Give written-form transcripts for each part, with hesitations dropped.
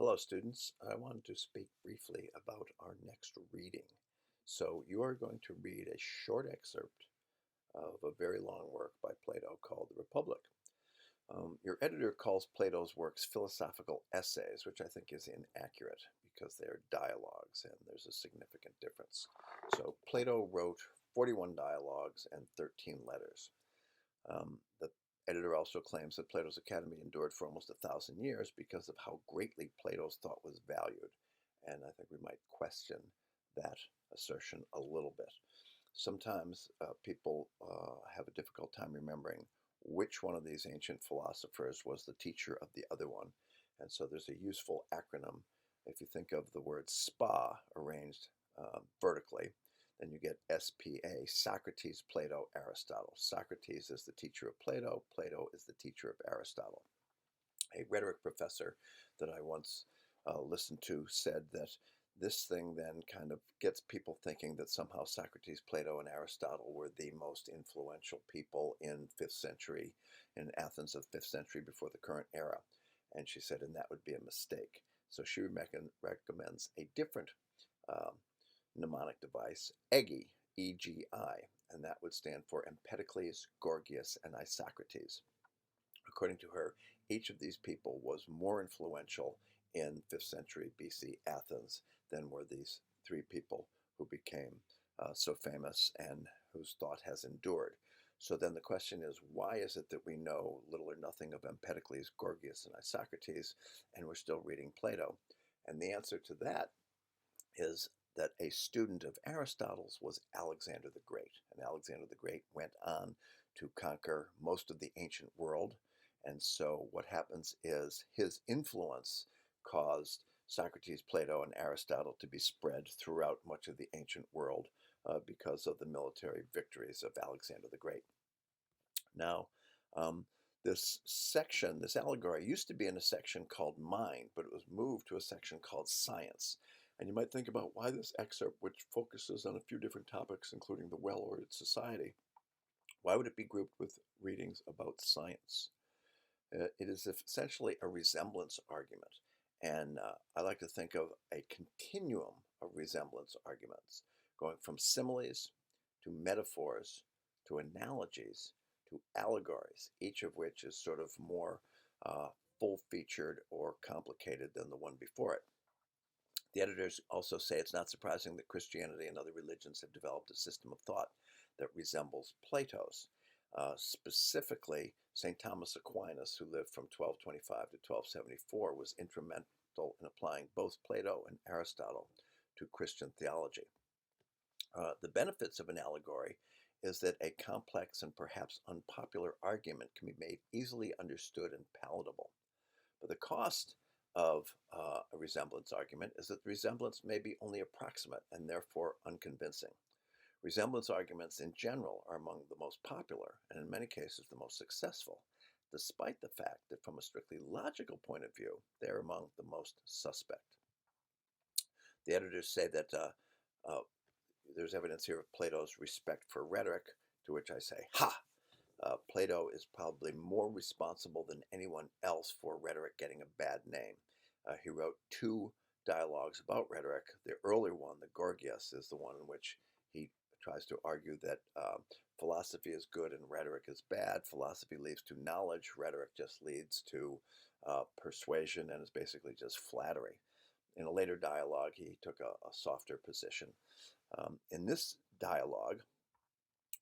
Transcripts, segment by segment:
Hello, students. I wanted to speak briefly about our next reading. So, you are going to read a short excerpt of a very long work by Plato called The Republic. Your editor calls Plato's works philosophical essays, which I think is inaccurate because they're dialogues and there's a significant difference. So, Plato wrote 41 dialogues and 13 letters. The editor also claims that Plato's Academy endured for almost 1,000 years because of how greatly Plato's thought was valued. And I think we might question that assertion a little bit. Sometimes people have a difficult time remembering which one of these ancient philosophers was the teacher of the other one. And so there's a useful acronym. If you think of the word SPA arranged vertically, then you get SPA, Socrates, Plato, Aristotle. Socrates is the teacher of Plato. Plato is the teacher of Aristotle. A rhetoric professor that I once listened to said that this thing then kind of gets people thinking that somehow Socrates, Plato, and Aristotle were the most influential people in 5th century, in Athens of 5th century before the current era. And she said, and that would be a mistake. So she recommends a different mnemonic device, EGI, E-G-I, and that would stand for Empedocles, Gorgias, and Isocrates. According to her, each of these people was more influential in 5th century BC Athens than were these three people who became so famous and whose thought has endured. So then the question is, why is it that we know little or nothing of Empedocles, Gorgias, and Isocrates, and we're still reading Plato? And the answer to that is that a student of Aristotle's was Alexander the Great. And Alexander the Great went on to conquer most of the ancient world. And so what happens is his influence caused Socrates, Plato, and Aristotle to be spread throughout much of the ancient world because of the military victories of Alexander the Great. Now, this section, this allegory, used to be in a section called Mind, but it was moved to a section called Science. And you might think about why this excerpt, which focuses on a few different topics, including the well-ordered society, why would it be grouped with readings about science? It is essentially a resemblance argument. And I like to think of a continuum of resemblance arguments, going from similes to metaphors to analogies to allegories, each of which is sort of more full-featured or complicated than the one before it. The editors also say it's not surprising that Christianity and other religions have developed a system of thought that resembles Plato's. Specifically, St. Thomas Aquinas, who lived from 1225 to 1274, was instrumental in applying both Plato and Aristotle to Christian theology. The benefits of an allegory is that a complex and perhaps unpopular argument can be made easily understood and palatable. But the cost of a resemblance argument is that the resemblance may be only approximate and therefore unconvincing. Resemblance arguments in general are among the most popular and in many cases the most successful, despite the fact that from a strictly logical point of view, they are among the most suspect. The editors say that there's evidence here of Plato's respect for rhetoric, to which I say, ha! Plato is probably more responsible than anyone else for rhetoric getting a bad name. He wrote 2 dialogues about rhetoric. The earlier one, the Gorgias, is the one in which he tries to argue that philosophy is good and rhetoric is bad. Philosophy leads to knowledge. Rhetoric just leads to persuasion and is basically just flattery. In a later dialogue, he took a softer position. In this dialogue,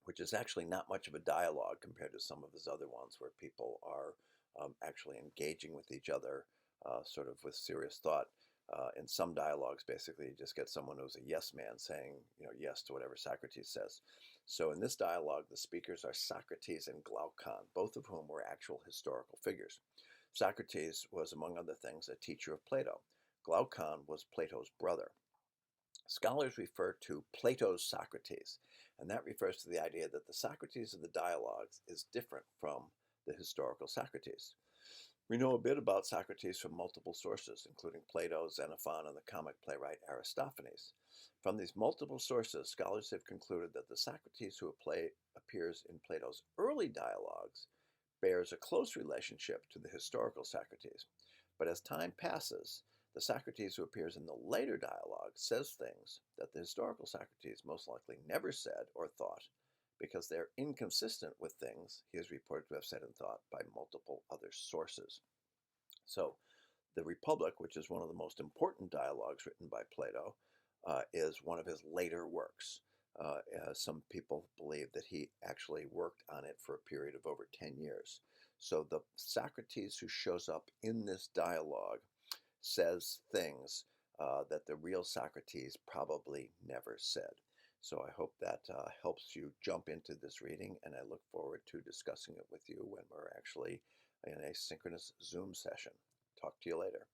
which is actually not much of a dialogue compared to some of his other ones where people are actually engaging with each other sort of with serious thought. In some dialogues, basically, you just get someone who's a yes man saying, yes to whatever Socrates says. So in this dialogue, the speakers are Socrates and Glaucon, both of whom were actual historical figures. Socrates was, among other things, a teacher of Plato. Glaucon was Plato's brother. Scholars refer to Plato's Socrates, and that refers to the idea that the Socrates of the dialogues is different from the historical Socrates. We know a bit about Socrates from multiple sources, including Plato, Xenophon, and the comic playwright Aristophanes. From these multiple sources, scholars have concluded that the Socrates who appears in Plato's early dialogues bears a close relationship to the historical Socrates. But as time passes, The Socrates who appears in the later dialogue says things that the historical Socrates most likely never said or thought because they're inconsistent with things he is reported to have said and thought by multiple other sources. So, the Republic, which is one of the most important dialogues written by Plato, is one of his later works. Some people believe that he actually worked on it for a period of over 10 years. So the Socrates who shows up in this dialogue says things that the real Socrates probably never said. So I hope that helps you jump into this reading, and I look forward to discussing it with you when we're actually in a synchronous Zoom session. Talk to you later.